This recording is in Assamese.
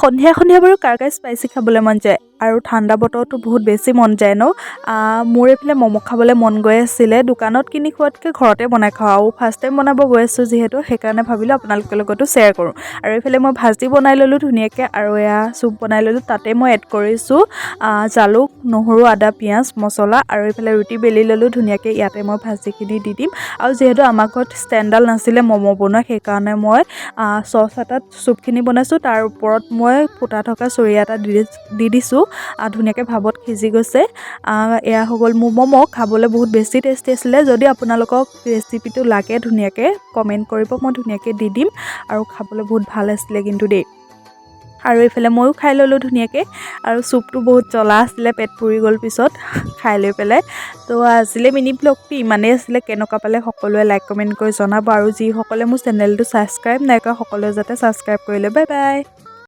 সন্ধিয়া বাৰু কাৰ স্পাইচি খাবলৈ মন যায় আৰু ঠাণ্ডা বতৰতো বহুত বেছি মন যায় ন। মোৰ এইফালে ম'ম' খাবলৈ মন গৈ আছিলে। দোকানত কিনি খোৱাতকৈ ঘৰতে বনাই খাওঁ আৰু ফাৰ্ষ্ট টাইম বনাব গৈ আছোঁ যিহেতু সেইকাৰণে ভাবিলোঁ আপোনালোকৰ লগতো শ্বেয়াৰ কৰোঁ। আৰু এইফালে মই ভাজি বনাই ল'লোঁ ধুনীয়াকৈ আৰু এয়া চুপ বনাই ল'লোঁ। তাতে মই এড কৰিছোঁ জালুক, নহৰু, আদা, পিঁয়াজ, মছলা আৰু এইফালে ৰুটি বেলি ল'লোঁ ধুনীয়াকৈ। ইয়াতে মই ভাজিখিনি দি দিম আৰু যিহেতু আমাৰ ঘৰত ষ্টেণ্ডডাল নাছিলে ম'ম' বনোৱা সেইকাৰণে মই চচ এটাত চুপখিনি বনাইছোঁ। তাৰ ওপৰত মই ফুটা থকা চৰিয়া এটা দি দিছোঁ। ধুনীয়াকৈ ভাপত সিজি গৈছে। এয়া হৈ গ'ল মোৰ ম'ম'। খাবলৈ বহুত বেছি টেষ্টি আছিলে। যদি আপোনালোকক ৰেচিপিটো লাগে ধুনীয়াকৈ কমেণ্ট কৰিব, মই ধুনীয়াকৈ দি দিম। আৰু খাবলৈ বহুত ভাল আছিলে কিন্তু দেই। আৰু এইফালে ময়ো খাই ল'লোঁ ধুনীয়াকৈ আৰু চুপটো বহুত জ্বলা আছিলে, পেট পুৰি গ'ল পিছত খাই লৈ পেলাই। তো আজিলৈ মিনি ব্লগটো ইমানেই আছিলে। কেনেকুৱা পালে সকলোৱে লাইক কমেণ্ট কৰি জনাব আৰু যিসকলে মোৰ চেনেলটো ছাবস্ক্ৰাইব নাই কৰা সকলোৱে যাতে ছাবস্ক্ৰাইব কৰি লয়। Bye bye.